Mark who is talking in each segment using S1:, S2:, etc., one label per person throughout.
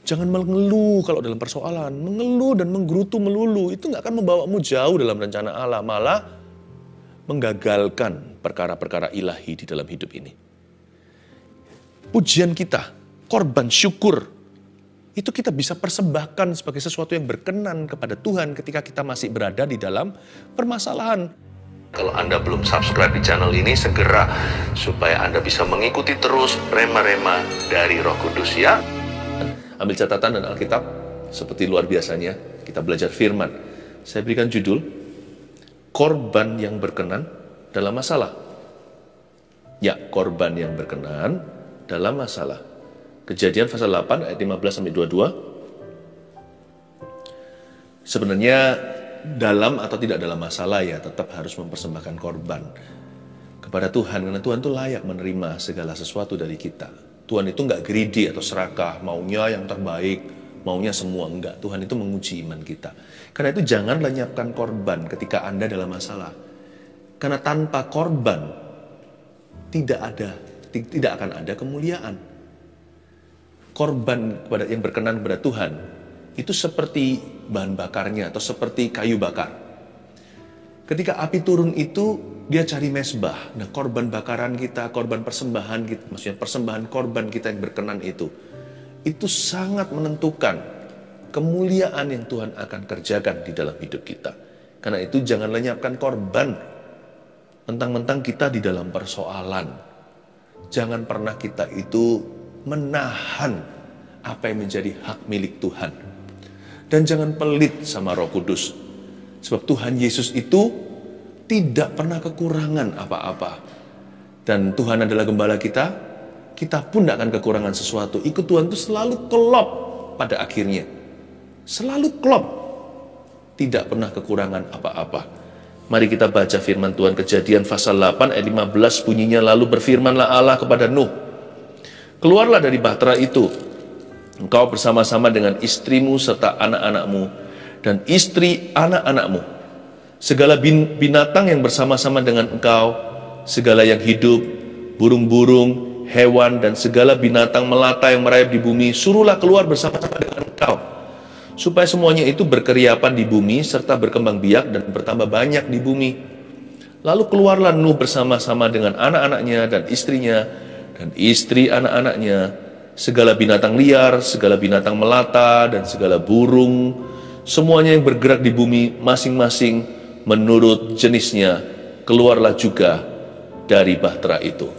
S1: Jangan mengeluh kalau dalam persoalan. Mengeluh dan menggerutu melulu, itu nggak akan membawamu jauh dalam rencana Allah. Malah menggagalkan perkara-perkara ilahi di dalam hidup ini. Pujian kita, korban syukur, itu kita bisa persembahkan sebagai sesuatu yang berkenan kepada Tuhan ketika kita masih berada di dalam permasalahan. Kalau Anda belum subscribe di channel ini, segera supaya Anda bisa mengikuti terus rema-rema dari Roh Kudus ya. Ambil catatan dan Alkitab, seperti luar biasanya, kita belajar firman. Saya berikan judul, korban yang berkenan dalam masalah. Ya, korban yang berkenan dalam masalah. Kejadian pasal 8 ayat 15-22. Sebenarnya dalam atau tidak dalam masalah ya tetap harus mempersembahkan korban kepada Tuhan, karena Tuhan itu layak menerima segala sesuatu dari kita. Tuhan itu nggak greedy atau serakah, maunya yang terbaik, maunya semua, enggak. Tuhan itu menguji iman kita. Karena itu jangan lenyapkan korban ketika Anda dalam masalah. Karena tanpa korban tidak akan ada kemuliaan. Korban yang berkenan kepada Tuhan itu seperti bahan bakarnya atau seperti kayu bakar. Ketika api turun itu dia cari mezbah. Nah, korban bakaran kita, korban persembahan kita, maksudnya persembahan korban kita yang berkenan itu sangat menentukan kemuliaan yang Tuhan akan kerjakan di dalam hidup kita. Karena itu jangan lenyapkan korban mentang-mentang kita di dalam persoalan. Jangan pernah kita itu menahan apa yang menjadi hak milik Tuhan. Dan jangan pelit sama Roh Kudus. Sebab Tuhan Yesus itu tidak pernah kekurangan apa-apa. Dan Tuhan adalah gembala kita, kita pun tidak akan kekurangan sesuatu. Ikut Tuhan itu selalu klop pada akhirnya. Selalu klop. Tidak pernah kekurangan apa-apa. Mari kita baca firman Tuhan, Kejadian pasal 8 ayat 15 bunyinya, lalu berfirmanlah Allah kepada Nuh, keluarlah dari bahtera itu, engkau bersama-sama dengan istrimu serta anak-anakmu dan istri anak-anakmu, segala binatang yang bersama-sama dengan engkau, segala yang hidup, burung-burung, hewan dan segala binatang melata yang merayap di bumi, suruhlah keluar bersama-sama dengan engkau, supaya semuanya itu berkeriapan di bumi serta berkembang biak dan bertambah banyak di bumi. Lalu keluarlah Nuh bersama-sama dengan anak-anaknya dan istrinya dan istri anak-anaknya, segala binatang liar, segala binatang melata, dan segala burung, semuanya yang bergerak di bumi masing-masing menurut jenisnya, keluarlah juga dari bahtera itu.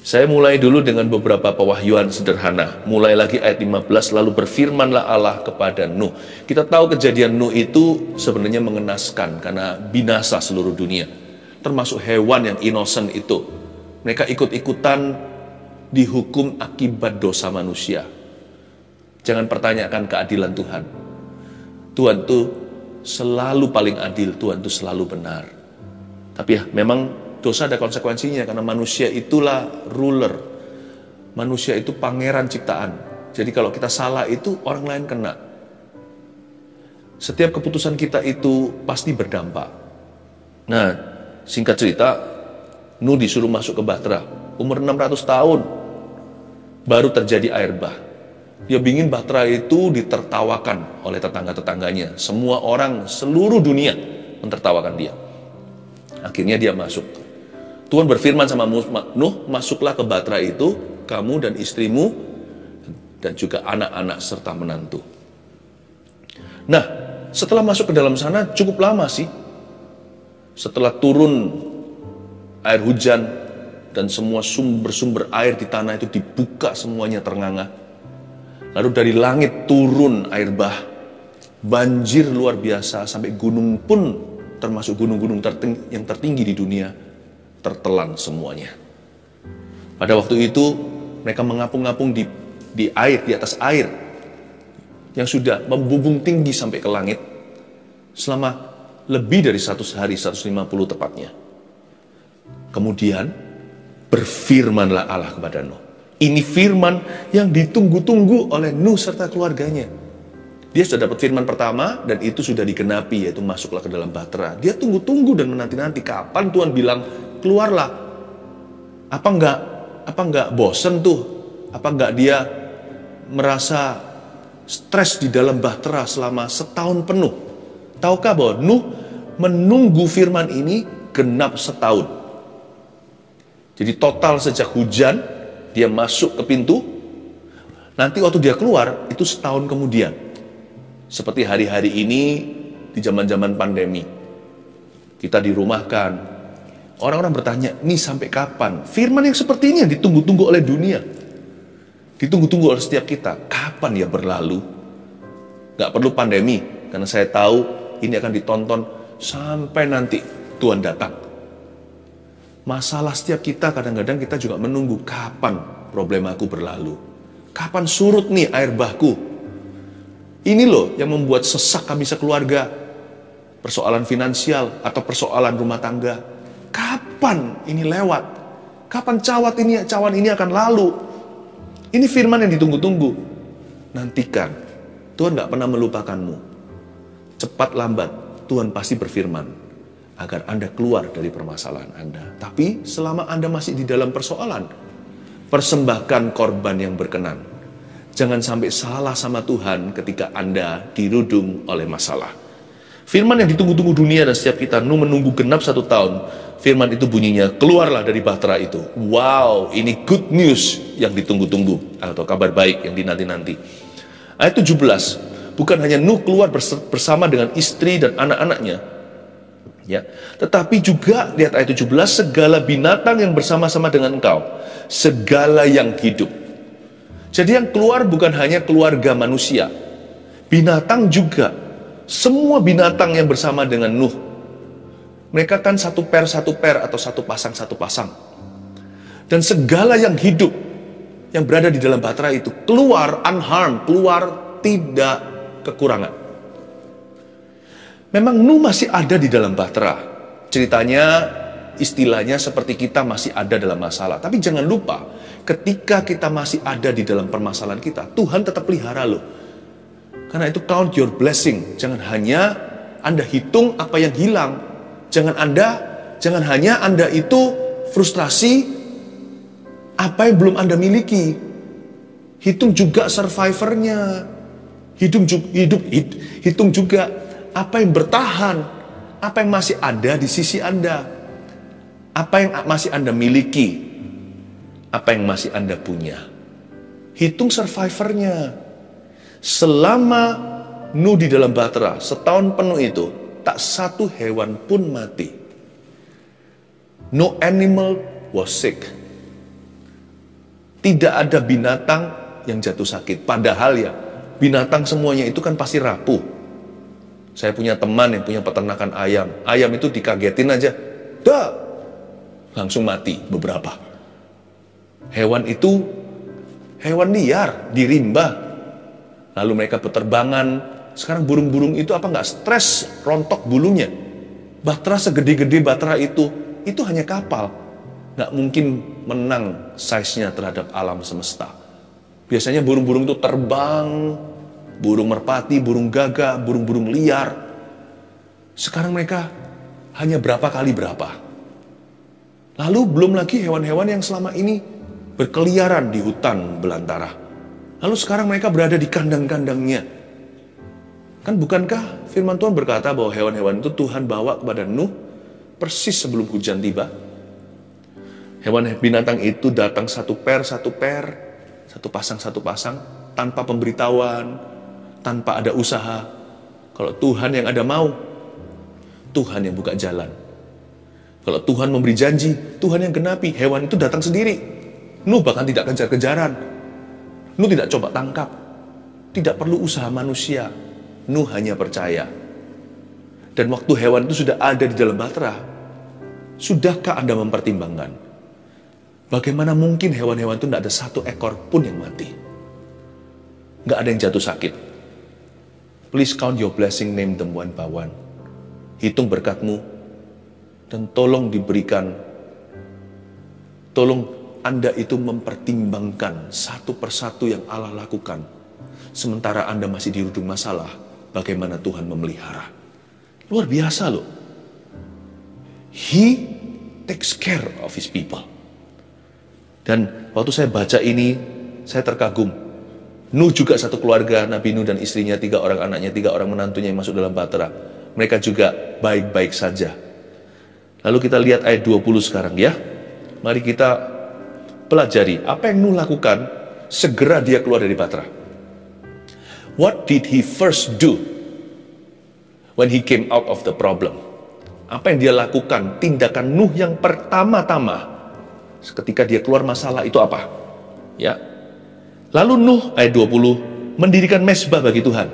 S1: Saya mulai dulu dengan beberapa pewahyuan sederhana. Mulai lagi ayat 15, lalu berfirmanlah Allah kepada Nuh. Kita tahu kejadian Nuh itu sebenarnya mengenaskan karena binasa seluruh dunia. Termasuk hewan yang innocent itu. Mereka ikut-ikutan dihukum akibat dosa manusia. Jangan pertanyakan keadilan Tuhan. Tuhan itu selalu paling adil, Tuhan itu selalu benar. Tapi ya memang dosa ada konsekuensinya, karena manusia itulah ruler. Manusia itu pangeran ciptaan. Jadi kalau kita salah itu orang lain kena. Setiap keputusan kita itu pasti berdampak. Nah, singkat cerita, Nuh disuruh masuk ke bahtera. Umur 600 tahun baru terjadi air bah. Dia ingin bahtera itu ditertawakan oleh tetangga-tetangganya. Semua orang seluruh dunia mentertawakan dia. Akhirnya dia masuk. Tuhan berfirman sama Nuh, masuklah ke bahtera itu, kamu dan istrimu, dan juga anak-anak serta menantu. Nah, setelah masuk ke dalam sana cukup lama sih. Setelah turun air hujan, dan semua sumber-sumber air di tanah itu dibuka semuanya ternganga. Lalu dari langit turun air bah, banjir luar biasa, sampai gunung pun, termasuk gunung-gunung yang tertinggi di dunia, tertelan semuanya. Pada waktu itu mereka mengapung-apung di air, di atas air yang sudah membumbung tinggi sampai ke langit selama lebih dari 100 hari, 150 tepatnya. Kemudian berfirmanlah Allah kepada Nuh. Ini firman yang ditunggu-tunggu oleh Nuh serta keluarganya. Dia sudah dapat firman pertama dan itu sudah digenapi, yaitu masuklah ke dalam bahtera. Dia tunggu-tunggu dan menanti-nanti kapan Tuhan bilang keluarlah. Apa enggak bosen tuh? Apa enggak dia merasa stres di dalam bahtera selama setahun penuh. Tahukah bahwa Nuh menunggu firman ini genap setahun. Jadi total sejak hujan, dia masuk ke pintu, nanti waktu dia keluar, itu setahun kemudian. Seperti hari-hari ini, di zaman-zaman pandemi. Kita dirumahkan. Orang-orang bertanya, nih sampai kapan? Firman yang seperti ini yang ditunggu-tunggu oleh dunia. Ditunggu-tunggu oleh setiap kita. Kapan ya berlalu? Gak perlu pandemi, karena saya tahu ini akan ditonton sampai nanti Tuhan datang. Masalah setiap kita kadang-kadang kita juga menunggu kapan problemaku berlalu. Kapan surut nih air bahku? Ini loh yang membuat sesak kami sekeluarga. Persoalan finansial atau persoalan rumah tangga. Kapan ini lewat? Kapan cawan ini akan lalu? Ini firman yang ditunggu-tunggu. Nantikan. Tuhan gak pernah melupakanmu. Cepat lambat, Tuhan pasti berfirman. Agar Anda keluar dari permasalahan Anda. Tapi selama Anda masih di dalam persoalan, persembahkan korban yang berkenan. Jangan sampai salah sama Tuhan ketika Anda dirudung oleh masalah. Firman yang ditunggu-tunggu dunia dan setiap kita, Nuh menunggu genap 1 tahun. Firman itu bunyinya, keluarlah dari bahtera itu. Wow, ini good news yang ditunggu-tunggu. Atau kabar baik yang dinanti-nanti. Ayat 17, bukan hanya Nuh keluar bersama dengan istri dan anak-anaknya. Ya, tetapi juga, lihat ayat 17, segala binatang yang bersama-sama dengan engkau. Segala yang hidup. Jadi yang keluar bukan hanya keluarga manusia. Binatang juga. Semua binatang yang bersama dengan Nuh. Mereka kan satu per atau satu pasang. Dan segala yang hidup yang berada di dalam bahtera itu keluar unharmed, keluar tidak kekurangan. Memang Nuh masih ada di dalam bahtera. Ceritanya, istilahnya seperti kita masih ada dalam masalah. Tapi jangan lupa, ketika kita masih ada di dalam permasalahan kita, Tuhan tetap pelihara loh. Karena itu count your blessing. Jangan hanya Anda hitung apa yang hilang. Jangan hanya Anda itu frustrasi apa yang belum Anda miliki. Hitung juga survivornya. Hitung juga apa yang bertahan. Apa yang masih ada di sisi Anda. Apa yang masih Anda miliki. Apa yang masih Anda punya. Hitung survivornya. Selama Nuh di dalam bahtera setahun penuh itu, tak satu hewan pun mati. No animal was sick. Tidak ada binatang yang jatuh sakit. Padahal ya, binatang semuanya itu kan pasti rapuh. Saya punya teman yang punya peternakan ayam. Ayam itu dikagetin aja, dah, langsung mati beberapa. Hewan itu hewan liar, di rimba. Lalu mereka berterbangan. Sekarang burung-burung itu apa nggak stres rontok bulunya? Bahtera segede-gede bahtera itu hanya kapal. Nggak mungkin menang size-nya terhadap alam semesta. Biasanya burung-burung itu terbang, burung merpati, burung gagak, burung-burung liar. Sekarang mereka hanya berapa kali berapa. Lalu belum lagi hewan-hewan yang selama ini berkeliaran di hutan belantara. Lalu sekarang mereka berada di kandang-kandangnya. Kan bukankah firman Tuhan berkata bahwa hewan-hewan itu Tuhan bawa kepada Nuh persis sebelum hujan tiba? Hewan binatang itu datang satu per, satu pasang, tanpa pemberitahuan, tanpa ada usaha. Kalau Tuhan yang ada mau, Tuhan yang buka jalan. Kalau Tuhan memberi janji, Tuhan yang genapi. Hewan itu datang sendiri. Nuh bahkan tidak kejar-kejaran. Nuh tidak coba tangkap. Tidak perlu usaha manusia. Nuh hanya percaya. Dan waktu hewan itu sudah ada di dalam bahtera, sudahkah Anda mempertimbangkan? Bagaimana mungkin hewan-hewan itu tidak ada satu ekor pun yang mati? Nggak ada yang jatuh sakit. Please count your blessing, name them one by one. Hitung berkatmu. Dan tolong diberikan. Tolong Anda itu mempertimbangkan satu persatu yang Allah lakukan. Sementara Anda masih dirudung masalah, bagaimana Tuhan memelihara. Luar biasa loh. He takes care of his people. Dan waktu saya baca ini, saya terkagum. Nuh juga satu keluarga, Nabi Nuh dan istrinya, 3 orang anaknya, 3 orang menantunya yang masuk dalam bahtera. Mereka juga baik-baik saja. Lalu kita lihat ayat 20 sekarang ya. Mari kita pelajari apa yang Nuh lakukan segera dia keluar dari bahtera. What did he first do when he came out of the problem? Apa yang dia lakukan, tindakan Nuh yang pertama-tama ketika dia keluar masalah itu apa? Ya. Lalu Nuh ayat 20 mendirikan mezbah bagi Tuhan.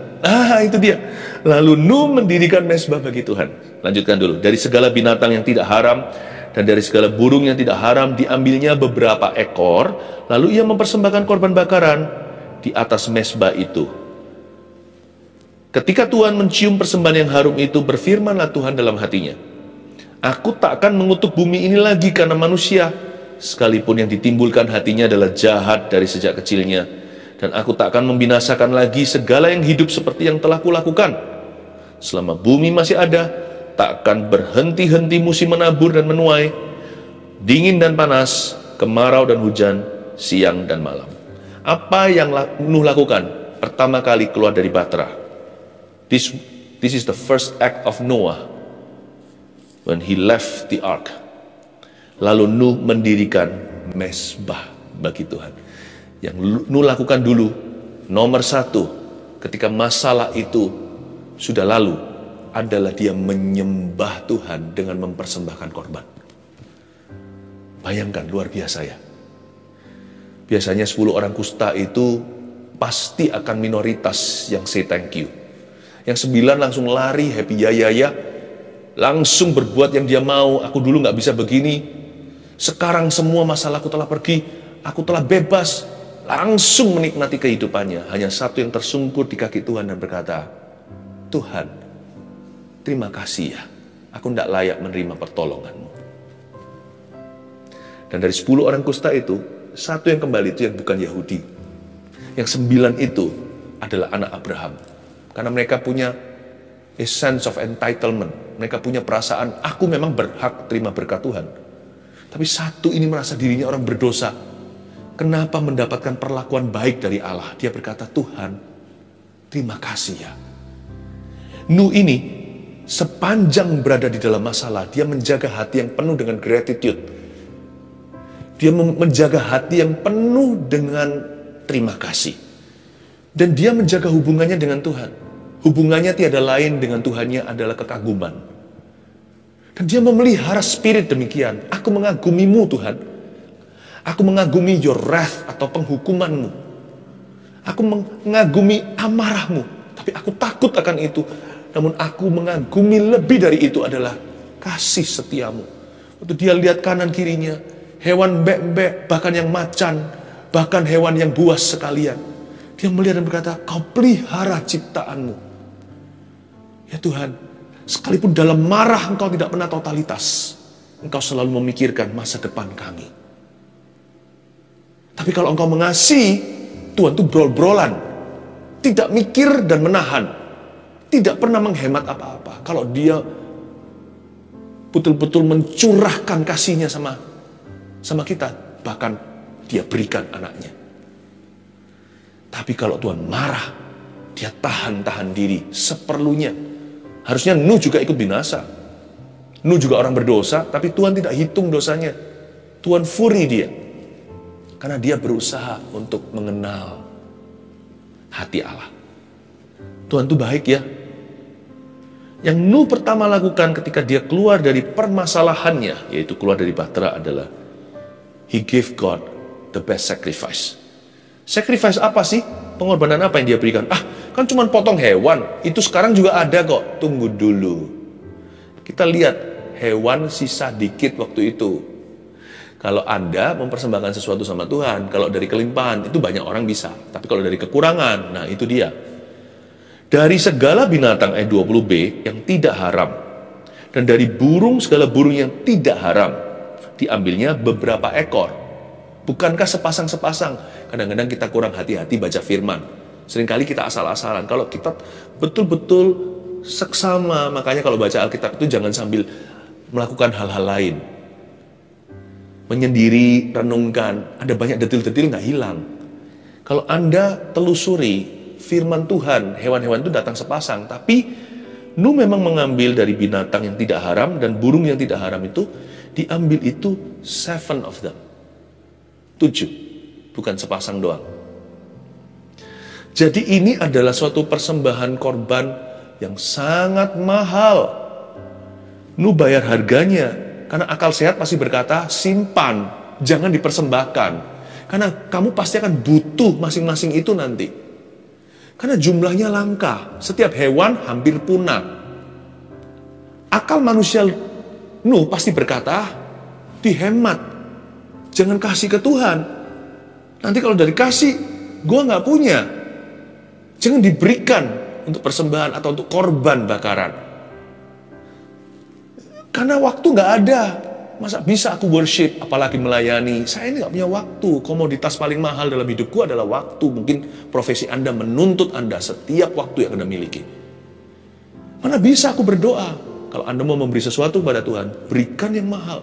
S1: Itu dia. Lalu Nuh mendirikan mezbah bagi Tuhan. Lanjutkan dulu. Dari segala binatang yang tidak haram dan dari segala burung yang tidak haram diambilnya beberapa ekor, lalu ia mempersembahkan korban bakaran di atas mezbah itu. Ketika Tuhan mencium persembahan yang harum itu, berfirmanlah Tuhan dalam hatinya, aku tak akan mengutuk bumi ini lagi karena manusia, sekalipun yang ditimbulkan hatinya adalah jahat dari sejak kecilnya. Dan aku tak akan membinasakan lagi segala yang hidup seperti yang telah kulakukan. Selama bumi masih ada, tak akan berhenti-henti musim menabur dan menuai, dingin dan panas, kemarau dan hujan, siang dan malam. Apa yang Nuh lakukan? Pertama kali keluar dari bahtera. This is the first act of Noah when he left the ark. Lalu Nuh mendirikan mezbah bagi Tuhan. Yang Nuh lakukan dulu, nomor 1, ketika masalah itu sudah lalu, adalah dia menyembah Tuhan dengan mempersembahkan korban. Bayangkan, luar biasa ya. Biasanya 10 orang kusta itu pasti akan minoritas yang say thank you. Yang 9 langsung lari, happy ya, langsung berbuat yang dia mau. Aku dulu gak bisa begini, sekarang semua masalahku telah pergi, aku telah bebas. Langsung menikmati kehidupannya. Hanya satu yang tersungkur di kaki Tuhan dan berkata, Tuhan, terima kasih ya, aku tidak layak menerima pertolonganmu. Dan dari 10 orang kusta itu, 1 yang kembali itu yang bukan Yahudi. Yang 9 itu adalah anak Abraham. Karena mereka punya a sense of entitlement. Mereka punya perasaan, aku memang berhak terima berkat Tuhan. Tapi 1 ini merasa dirinya orang berdosa. Kenapa mendapatkan perlakuan baik dari Allah? Dia berkata, Tuhan, terima kasih ya. Nuh ini, sepanjang berada di dalam masalah, dia menjaga hati yang penuh dengan gratitude. Dia menjaga hati yang penuh dengan terima kasih. Dan dia menjaga hubungannya dengan Tuhan. Hubungannya tiada lain dengan Tuhannya adalah kekaguman. Dan dia memelihara spirit demikian. Aku mengagumimu Tuhan. Aku mengagumi your wrath atau penghukumanmu. Aku mengagumi amarahmu. Tapi aku takut akan itu. Namun aku mengagumi lebih dari itu adalah kasih setiamu. Waktu dia lihat kanan kirinya, hewan bek-bek, bahkan yang macan, bahkan hewan yang buas sekalian. Dia melihat dan berkata, kau pelihara ciptaanmu. Ya Tuhan, sekalipun dalam marah engkau tidak pernah totalitas. Engkau selalu memikirkan masa depan kami. Tapi kalau engkau mengasihi, Tuhan itu brol-brolan. Tidak mikir dan menahan. Tidak pernah menghemat apa-apa. Kalau dia betul-betul mencurahkan kasihnya sama kita, bahkan dia berikan anaknya. Tapi kalau Tuhan marah, dia tahan-tahan diri seperlunya. Harusnya Nuh juga ikut binasa. Nuh juga orang berdosa, tapi Tuhan tidak hitung dosanya. Tuhan furi dia. Karena dia berusaha untuk mengenal hati Allah. Tuhan itu baik ya. Yang Nuh pertama lakukan ketika dia keluar dari permasalahannya, yaitu keluar dari bahtera, adalah he gave God the best sacrifice. Sacrifice apa sih? Pengorbanan apa yang dia berikan? Kan cuma potong hewan. Itu sekarang juga ada kok. Tunggu dulu. Kita lihat hewan sisa dikit waktu itu. Kalau Anda mempersembahkan sesuatu sama Tuhan, kalau dari kelimpahan, itu banyak orang bisa. Tapi kalau dari kekurangan, nah itu dia. Dari segala binatang, ayat 20b, yang tidak haram. Dan dari burung, segala burung yang tidak haram. Diambilnya beberapa ekor. Bukankah sepasang-sepasang? Kadang-kadang kita kurang hati-hati baca firman. Seringkali kita asal-asalan. Kalau kita betul-betul seksama, makanya kalau baca Alkitab itu jangan sambil melakukan hal-hal lain. Menyendiri, renungkan, ada banyak detil-detil nggak hilang. Kalau Anda telusuri firman Tuhan, hewan-hewan itu datang sepasang, tapi Nuh memang mengambil dari binatang yang tidak haram dan burung yang tidak haram itu, diambil itu 7 of them. 7, bukan sepasang doang. Jadi ini adalah suatu persembahan korban yang sangat mahal. Nuh bayar harganya, karena akal sehat pasti berkata, simpan, jangan dipersembahkan. Karena kamu pasti akan butuh masing-masing itu nanti. Karena jumlahnya langka, setiap hewan hampir punah. Akal manusia Nuh pasti berkata, dihemat, jangan kasih ke Tuhan. Nanti kalau dari kasih, gue gak punya. Jangan diberikan untuk persembahan atau untuk korban bakaran. Karena waktu gak ada. Masa bisa aku worship, apalagi melayani? Saya ini gak punya waktu. Komoditas paling mahal dalam hidupku adalah waktu. Mungkin profesi Anda menuntut Anda setiap waktu yang Anda miliki. Mana bisa aku berdoa? Kalau Anda mau memberi sesuatu kepada Tuhan, berikan yang mahal.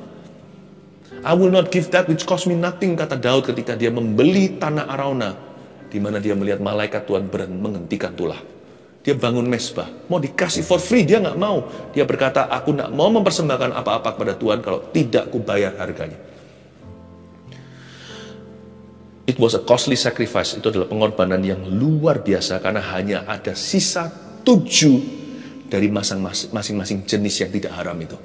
S1: I will not give that which cost me nothing, kata Daud ketika dia membeli tanah Arauna, di mana dia melihat malaikat Tuhan menghentikan tulah. Dia bangun mesbah, mau dikasih for free, dia nggak mau. Dia berkata, aku nggak mau mempersembahkan apa-apa kepada Tuhan kalau tidak kubayar harganya. It was a costly sacrifice. Itu adalah pengorbanan yang luar biasa, karena hanya ada sisa 7 dari masing-masing jenis yang tidak haram itu.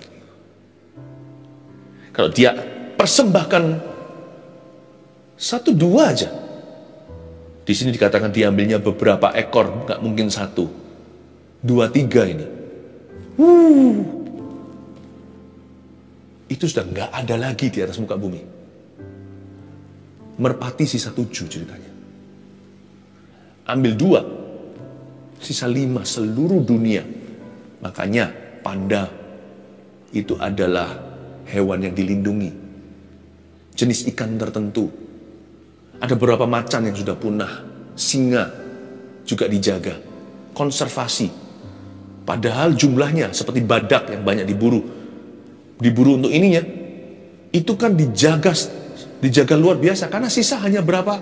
S1: Kalau dia persembahkan 1-2 aja, di sini dikatakan diambilnya beberapa ekor, nggak mungkin 1, 2, 3 ini. Itu sudah nggak ada lagi di atas muka bumi. Merpati sisa 7 ceritanya. Ambil 2, sisa 5 seluruh dunia. Makanya panda itu adalah hewan yang dilindungi. Jenis ikan tertentu. Ada beberapa macan yang sudah punah. Singa juga dijaga. Konservasi. Padahal jumlahnya seperti badak yang banyak diburu. Diburu untuk ininya. Itu kan dijaga luar biasa. Karena sisa hanya berapa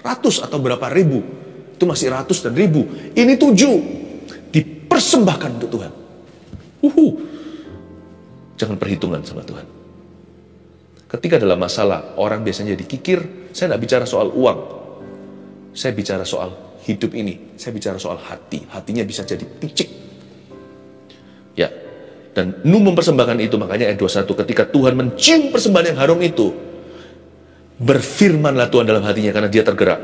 S1: ratus atau berapa ribu. Itu masih ratus dan ribu. Ini 7. Dipersembahkan untuk Tuhan. Jangan perhitungan sama Tuhan. Ketika dalam masalah, orang biasanya dikikir, saya tidak bicara soal uang. Saya bicara soal hidup ini. Saya bicara soal hati. Hatinya bisa jadi picik. Ya. Dan Nuh mempersembahkan itu, makanya ayat 21, ketika Tuhan mencium persembahan yang harum itu, berfirmanlah Tuhan dalam hatinya karena dia tergerak.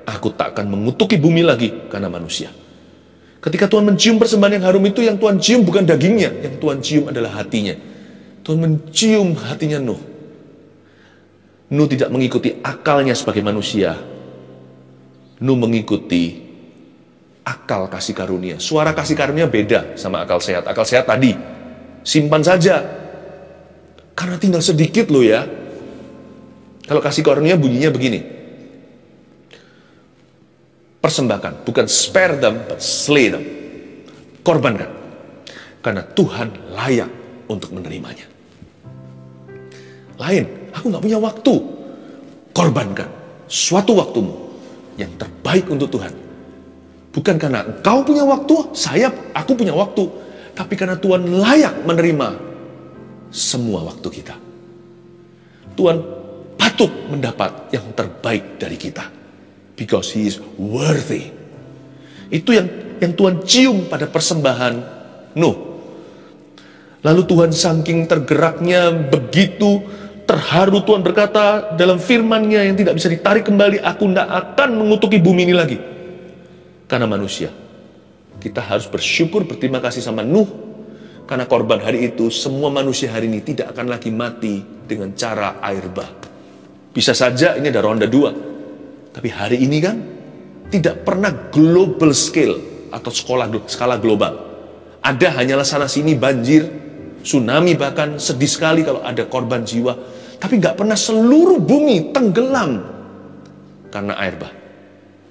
S1: Aku tak akan mengutuki bumi lagi karena manusia. Ketika Tuhan mencium persembahan yang harum itu, yang Tuhan cium bukan dagingnya, yang Tuhan cium adalah hatinya. Tuhan mencium hatinya Nuh. Nuh tidak mengikuti akalnya sebagai manusia. Nuh mengikuti akal kasih karunia. Suara kasih karunia beda sama akal sehat. Akal sehat tadi, simpan saja. Karena tinggal sedikit loh ya. Kalau kasih karunia bunyinya begini. Persembahkan, bukan spare them, but slay them. Korbankan. Karena Tuhan layak untuk menerimanya. Lain, aku gak punya waktu. Korbankan suatu waktumu yang terbaik untuk Tuhan. Bukan karena engkau punya waktu, aku punya waktu. Tapi karena Tuhan layak menerima semua waktu kita. Tuhan patut mendapat yang terbaik dari kita. Because He is worthy. Itu yang Tuhan cium pada persembahan Nuh. Lalu Tuhan saking tergeraknya, begitu terharu, Tuhan berkata dalam firman-Nya yang tidak bisa ditarik kembali, aku tidak akan mengutuki bumi ini lagi. Karena manusia. Kita harus bersyukur, berterima kasih sama Nuh. Karena korban hari itu, semua manusia hari ini tidak akan lagi mati dengan cara air bah. Bisa saja ini ada ronda 2. Tapi hari ini kan tidak pernah global scale atau skala global. Ada hanyalah sana sini banjir, tsunami, bahkan sedih sekali kalau ada korban jiwa. Tapi nggak pernah seluruh bumi tenggelam karena air bah.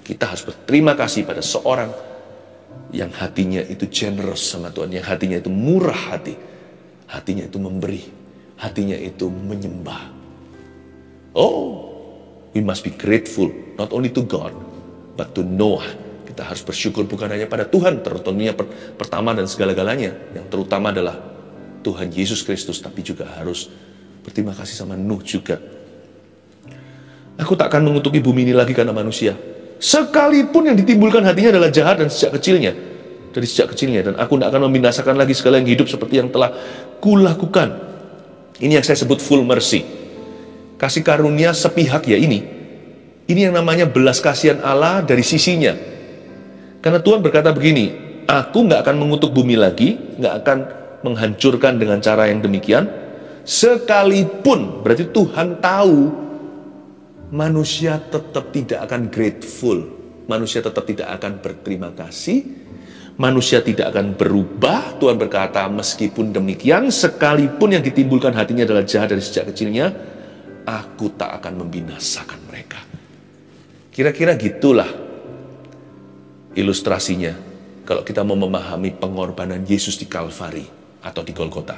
S1: Kita harus berterima kasih pada seorang yang hatinya itu generous sama Tuhan, yang hatinya itu murah hati, hatinya itu memberi, hatinya itu menyembah. Oh, we must be grateful not only to God, but to Noah. Kita harus bersyukur bukan hanya pada Tuhan, tentunya pertama dan segala-galanya. Yang terutama adalah Tuhan Yesus Kristus, tapi juga harus berterima kasih sama Nuh juga. Aku tak akan mengutuki bumi ini lagi karena manusia. Sekalipun yang ditimbulkan hatinya adalah jahat dan sejak kecilnya. Dan aku tidak akan membinasakan lagi segala yang hidup seperti yang telah kulakukan. Ini yang saya sebut full mercy. Kasih karunia sepihak ya ini. Ini yang namanya belas kasihan Allah dari sisinya. Karena Tuhan berkata begini, aku nggak akan mengutuk bumi lagi, nggak akan menghancurkan dengan cara yang demikian, sekalipun, berarti Tuhan tahu, manusia tetap tidak akan grateful, manusia tetap tidak akan berterima kasih, manusia tidak akan berubah. Tuhan berkata, meskipun demikian, sekalipun yang ditimbulkan hatinya adalah jahat dari sejak kecilnya, aku tak akan membinasakan mereka. Kira-kira gitulah ilustrasinya kalau kita mau memahami pengorbanan Yesus di Kalvari atau di Golgota.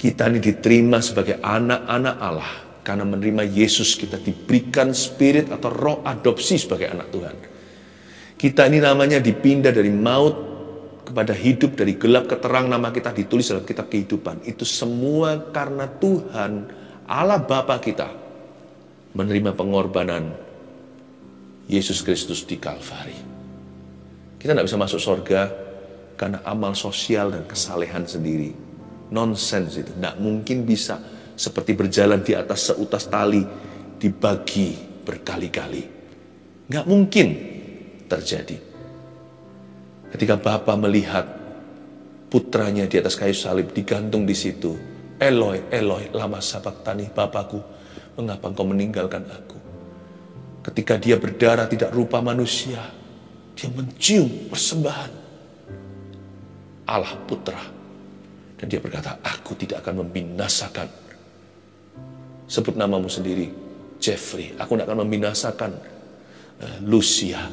S1: Kita ini diterima sebagai anak-anak Allah karena menerima Yesus. Kita diberikan spirit atau roh adopsi sebagai anak Tuhan. Kita ini namanya dipindah dari maut kepada hidup, dari gelap ke terang. Nama kita ditulis dalam kitab kehidupan. Itu semua karena Tuhan Allah Bapa kita menerima pengorbanan Yesus Kristus di Kalvari. Kita tidak bisa masuk surga karena amal sosial dan kesalehan sendiri. Nonsens itu. Tidak mungkin bisa seperti berjalan di atas seutas tali dibagi berkali-kali. Nggak mungkin terjadi. Ketika Bapa melihat putranya di atas kayu salib digantung di situ, Eloi, Eloi, lama sabachthani, Bapakku, mengapa engkau meninggalkan aku? Ketika dia berdarah tidak rupa manusia, dia mencium persembahan Allah Putra. Dan dia berkata, aku tidak akan membinasakan. Sebut namamu sendiri, Jeffrey. Aku tidak akan membinasakan Lucia.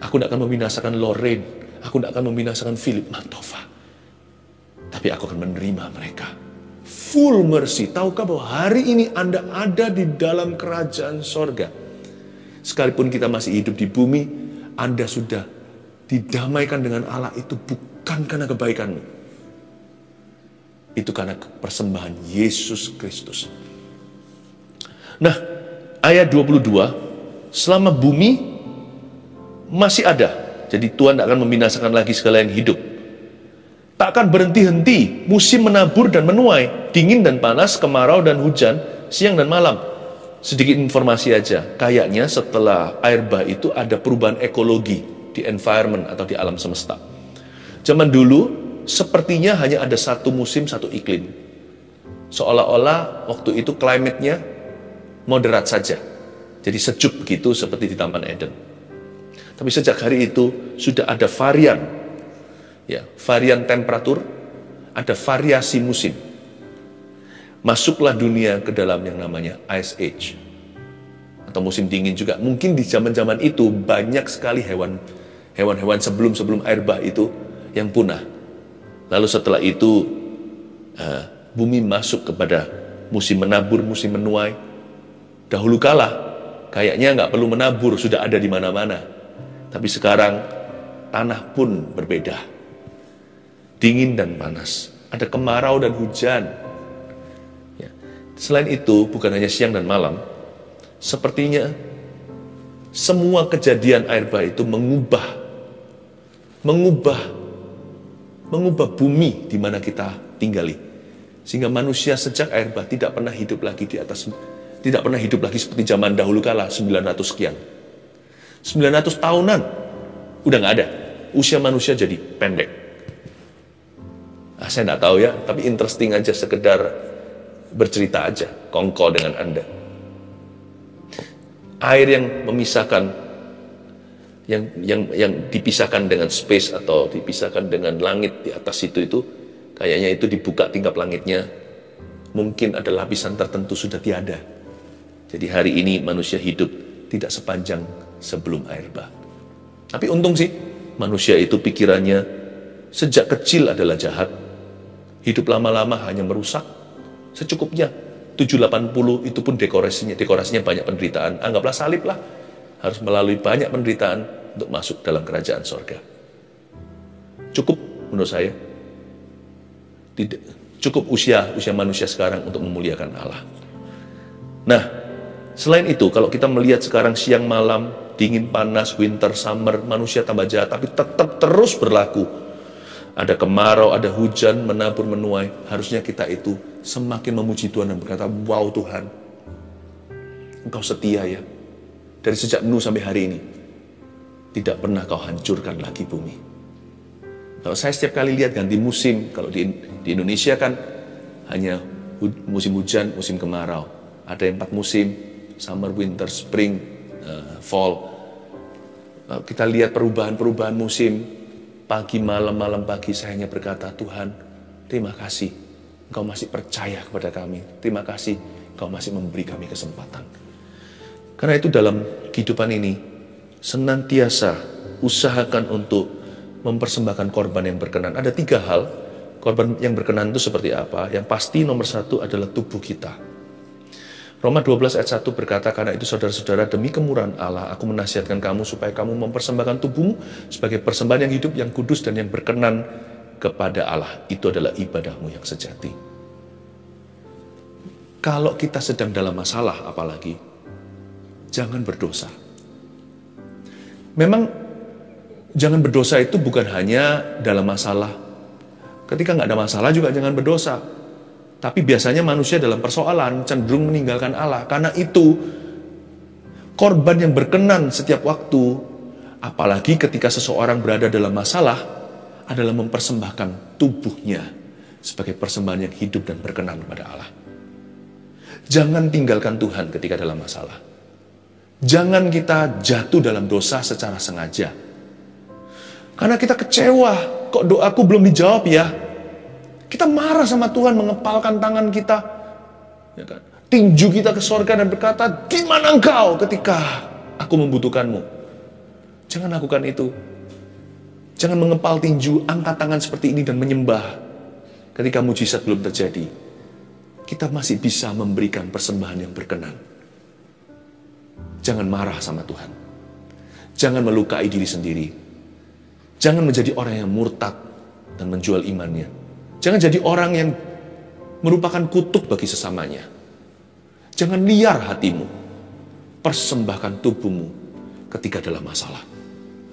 S1: Aku tidak akan membinasakan Lorraine. Aku tidak akan membinasakan Philip Mantova. Tapi aku akan menerima mereka. Full mercy. Tahukah bahwa hari ini Anda ada di dalam kerajaan sorga? Sekalipun kita masih hidup di bumi, Anda sudah didamaikan dengan Allah. Itu bukan karena kebaikanmu. Itu karena persembahan Yesus Kristus. Nah, ayat 22, selama bumi masih ada, jadi Tuhan tidak akan membinasakan lagi segala yang hidup. Tak akan berhenti-henti musim menabur dan menuai, dingin dan panas, kemarau dan hujan, siang dan malam. Sedikit informasi aja, kayaknya setelah air bah itu ada perubahan ekologi di environment atau di alam semesta. Zaman dulu, sepertinya hanya ada satu musim, satu iklim. Seolah-olah waktu itu climate-nya moderat saja. Jadi sejuk begitu seperti di Taman Eden. Tapi sejak hari itu sudah ada varian. Ya, varian temperatur, ada variasi musim. Masuklah dunia ke dalam yang namanya Ice Age. Atau musim dingin juga. Mungkin di zaman-zaman itu banyak sekali hewan-hewan sebelum air bah itu yang punah. Lalu setelah itu bumi masuk kepada musim menabur, musim menuai. Dahulu kala kayaknya nggak perlu menabur, sudah ada di mana-mana. Tapi sekarang tanah pun berbeda. Dingin dan panas. Ada kemarau dan hujan. Ya. Selain itu, bukan hanya siang dan malam, sepertinya semua kejadian air bah itu mengubah bumi di mana kita tinggali. Sehingga manusia sejak air bah tidak pernah hidup lagi seperti zaman dahulu kala 900 sekian. 900 tahunan udah nggak ada. Usia manusia jadi pendek. Saya nggak tahu ya, tapi interesting aja, sekedar bercerita aja, kongko dengan Anda. Air yang memisahkan, yang dipisahkan dengan space atau dipisahkan dengan langit di atas itu kayaknya itu dibuka tingkap langitnya, mungkin ada lapisan tertentu sudah tiada. Jadi hari ini manusia hidup tidak sepanjang sebelum air bah. Tapi untung sih, manusia itu pikirannya sejak kecil adalah jahat. Hidup lama-lama hanya merusak secukupnya. 780 itu pun dekorasinya banyak penderitaan. Anggaplah salib lah. harus melalui banyak penderitaan untuk masuk dalam kerajaan sorga. Cukup menurut saya. Tidak, cukup usia manusia sekarang untuk memuliakan Allah. Nah, selain itu, kalau kita melihat sekarang siang malam, dingin panas, winter, summer, manusia tambah jahat, tapi tetap terus berlaku. Ada kemarau, ada hujan, menabur, menuai. Harusnya kita itu semakin memuji Tuhan dan berkata, wow Tuhan, Engkau setia ya. Dari sejak Nuh sampai hari ini, tidak pernah Kau hancurkan lagi bumi. Kalau saya setiap kali lihat ganti musim, kalau di Indonesia kan hanya musim hujan, musim kemarau. Ada 4 musim, summer, winter, spring, fall. Kita lihat perubahan-perubahan musim, pagi, malam, malam, pagi, saya hanya berkata, Tuhan, terima kasih, Engkau masih percaya kepada kami. Terima kasih, Engkau masih memberi kami kesempatan. Karena itu dalam kehidupan ini, senantiasa usahakan untuk mempersembahkan korban yang berkenan. Ada 3 hal, korban yang berkenan itu seperti apa? Yang pasti nomor 1 adalah tubuh kita. Roma 12 ayat 1 berkata, karena itu saudara-saudara, demi kemurahan Allah, aku menasihatkan kamu supaya kamu mempersembahkan tubuhmu sebagai persembahan yang hidup, yang kudus, dan yang berkenan kepada Allah. Itu adalah ibadahmu yang sejati. Kalau kita sedang dalam masalah apalagi, jangan berdosa. Memang jangan berdosa itu bukan hanya dalam masalah. Ketika nggak ada masalah juga jangan berdosa. Tapi biasanya manusia dalam persoalan cenderung meninggalkan Allah. Karena itu, korban yang berkenan setiap waktu, apalagi ketika seseorang berada dalam masalah, adalah mempersembahkan tubuhnya sebagai persembahan yang hidup dan berkenan kepada Allah. Jangan tinggalkan Tuhan ketika dalam masalah. Jangan kita jatuh dalam dosa secara sengaja. Karena kita kecewa, kok doaku belum dijawab ya? Kita marah sama Tuhan, mengepalkan tangan kita, ya kan? Tinju kita ke sorga dan berkata, di mana engkau ketika aku membutuhkanmu? Jangan lakukan itu. Jangan mengepal tinju, angkat tangan seperti ini dan menyembah. Ketika mujizat belum terjadi, kita masih bisa memberikan persembahan yang berkenan. Jangan marah sama Tuhan. Jangan melukai diri sendiri. Jangan menjadi orang yang murtad dan menjual imannya. Jangan jadi orang yang merupakan kutuk bagi sesamanya. Jangan liar hatimu. Persembahkan tubuhmu ketika dalam masalah.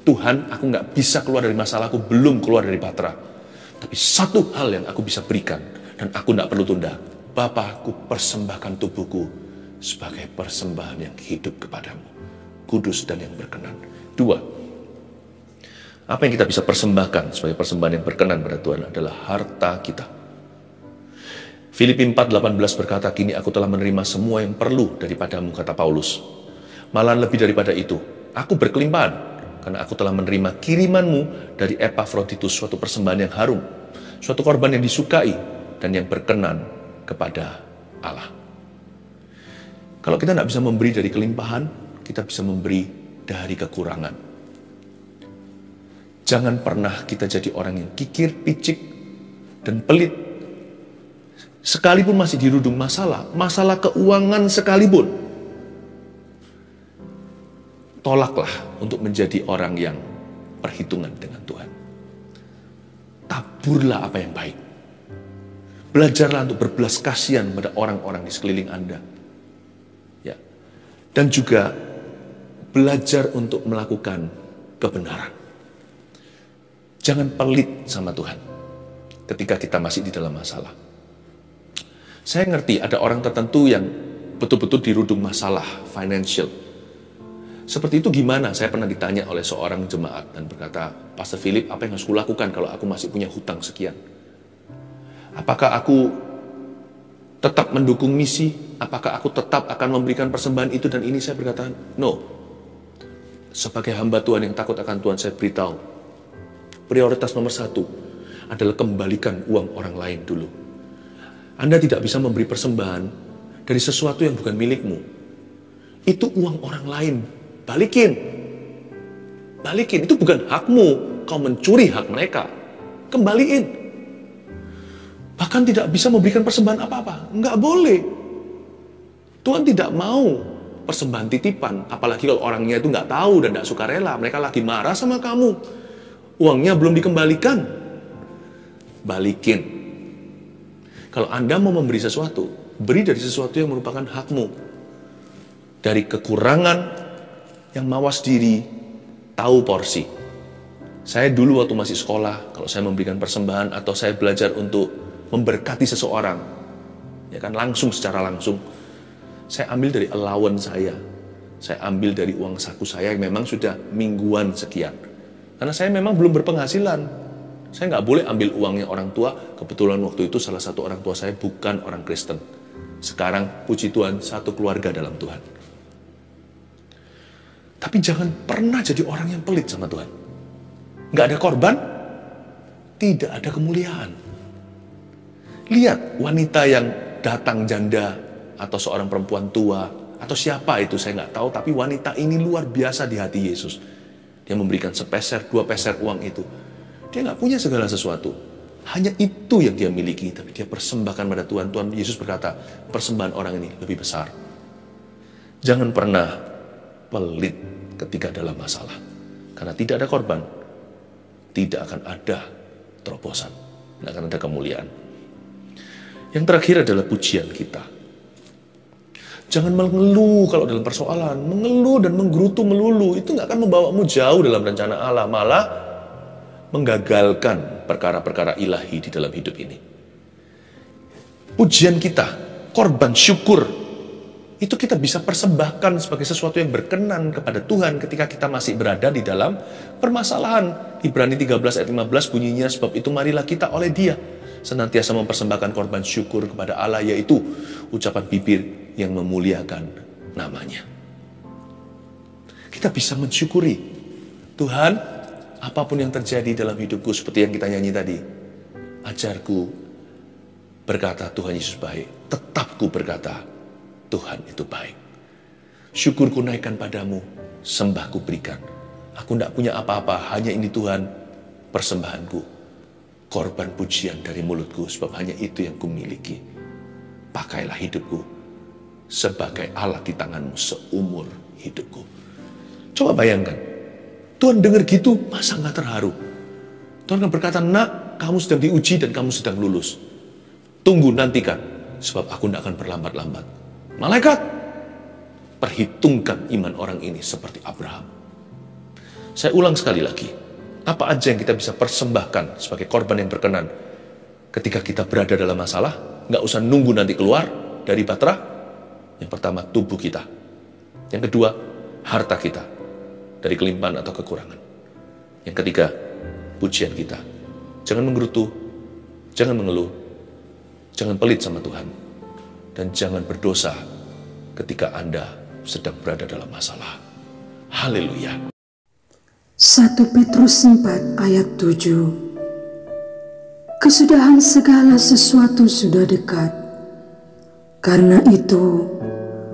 S1: Tuhan, aku gak bisa keluar dari masalahku, belum keluar dari Patra. Tapi satu hal yang aku bisa berikan, dan aku gak perlu tunda. Bapa, aku persembahkan tubuhku sebagai persembahan yang hidup kepadamu, kudus dan yang berkenan. 2, apa yang kita bisa persembahkan sebagai persembahan yang berkenan pada Tuhan adalah harta kita. Filipi 4:18 berkata, kini aku telah menerima semua yang perlu daripadamu, kata Paulus. Malah lebih daripada itu, aku berkelimpahan, karena aku telah menerima kirimanmu dari Epafroditus, suatu persembahan yang harum, suatu korban yang disukai dan yang berkenan kepada Allah. Kalau kita tidak bisa memberi dari kelimpahan, kita bisa memberi dari kekurangan. Jangan pernah kita jadi orang yang kikir, picik, dan pelit. Sekalipun masih dirudung masalah keuangan sekalipun. Tolaklah untuk menjadi orang yang perhitungan dengan Tuhan. Taburlah apa yang baik. Belajarlah untuk berbelas kasihan pada orang-orang di sekeliling Anda. Dan juga belajar untuk melakukan kebenaran. Jangan pelit sama Tuhan ketika kita masih di dalam masalah. Saya ngerti ada orang tertentu yang betul-betul dirudung masalah financial. Seperti itu gimana? Saya pernah ditanya oleh seorang jemaat dan berkata, Pastor Philip, apa yang harus kulakukan kalau aku masih punya hutang sekian? Apakah aku tetap mendukung misi? Apakah aku tetap akan memberikan persembahan itu dan ini? Saya berkata, no. Sebagai hamba Tuhan yang takut akan Tuhan, saya beritahu, prioritas nomor 1 adalah kembalikan uang orang lain dulu. Anda tidak bisa memberi persembahan dari sesuatu yang bukan milikmu. Itu uang orang lain. Balikin. Itu bukan hakmu. Kau mencuri hak mereka. Kembaliin. Bahkan tidak bisa memberikan persembahan apa-apa. Enggak boleh. Tuhan tidak mau persembahan titipan, apalagi kalau orangnya itu nggak tahu dan nggak suka rela, mereka lagi marah sama kamu, uangnya belum dikembalikan, balikin. Kalau Anda mau memberi sesuatu, beri dari sesuatu yang merupakan hakmu. Dari kekurangan yang mawas diri, tahu porsi. Saya dulu waktu masih sekolah, kalau saya memberikan persembahan atau saya belajar untuk memberkati seseorang, ya kan langsung, secara langsung, saya ambil dari allowance saya ambil dari uang saku saya yang memang sudah mingguan sekian. Karena saya memang belum berpenghasilan, saya nggak boleh ambil uangnya orang tua. Kebetulan waktu itu salah satu orang tua saya bukan orang Kristen. Sekarang puji Tuhan, satu keluarga dalam Tuhan. Tapi jangan pernah jadi orang yang pelit sama Tuhan. Nggak ada korban, tidak ada kemuliaan. Lihat wanita yang datang janda, atau seorang perempuan tua, atau siapa itu saya nggak tahu, tapi wanita ini luar biasa di hati Yesus. Dia memberikan sepeser, 2 peser uang itu. Dia nggak punya segala sesuatu, hanya itu yang dia miliki, tapi dia persembahkan pada Tuhan. Tuhan Yesus berkata, persembahan orang ini lebih besar. Jangan pernah pelit ketika dalam masalah, karena tidak ada korban, tidak akan ada terobosan, tidak akan ada kemuliaan. Yang terakhir adalah pujian kita. Jangan mengeluh kalau dalam persoalan. Mengeluh dan menggerutu melulu, itu nggak akan membawamu jauh dalam rencana Allah, malah menggagalkan perkara-perkara ilahi di dalam hidup ini. Pujian kita, korban syukur, itu kita bisa persembahkan sebagai sesuatu yang berkenan kepada Tuhan ketika kita masih berada di dalam permasalahan. Ibrani 13 ayat 15 bunyinya, sebab itu marilah kita oleh Dia senantiasa mempersembahkan korban syukur kepada Allah, yaitu ucapan bibir yang memuliakan namanya. Kita bisa mensyukuri, Tuhan, apapun yang terjadi dalam hidupku, seperti yang kita nyanyi tadi, ajarku berkata Tuhan Yesus baik, tetapku berkata Tuhan itu baik. Syukurku naikkan padamu, sembahku berikan. Aku tidak punya apa-apa, hanya ini Tuhan persembahanku, korban pujian dari mulutku, sebab hanya itu yang kumiliki. Pakailah hidupku sebagai alat di tanganmu seumur hidupku. Coba bayangkan, Tuhan dengar gitu, masa nggak terharu? Tuhan akan berkata, nak, kamu sedang diuji dan kamu sedang lulus. Tunggu, nantikan, sebab aku tidak akan berlambat-lambat. Malaikat, perhitungkan iman orang ini seperti Abraham. Saya ulang sekali lagi, apa aja yang kita bisa persembahkan sebagai korban yang berkenan ketika kita berada dalam masalah? Nggak usah nunggu nanti keluar dari batra. Yang pertama, tubuh kita. Yang kedua, harta kita dari kelimpahan atau kekurangan. Yang ketiga, pujian kita. Jangan menggerutu, jangan mengeluh, jangan pelit sama Tuhan, dan jangan berdosa ketika Anda sedang berada dalam masalah. Haleluya.
S2: 1 Petrus 4 ayat 7. Kesudahan segala sesuatu sudah dekat. Karena itu,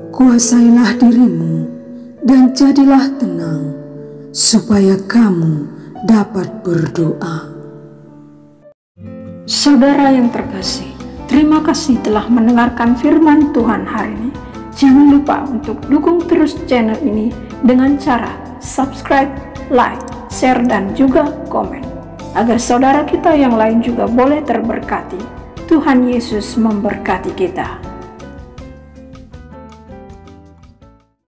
S2: kuasailah dirimu dan jadilah tenang, supaya kamu dapat berdoa.
S3: Saudara yang terkasih, terima kasih telah mendengarkan firman Tuhan hari ini. Jangan lupa untuk dukung terus channel ini dengan cara subscribe, like, share, dan juga komen, agar saudara kita yang lain juga boleh terberkati. Tuhan Yesus memberkati kita.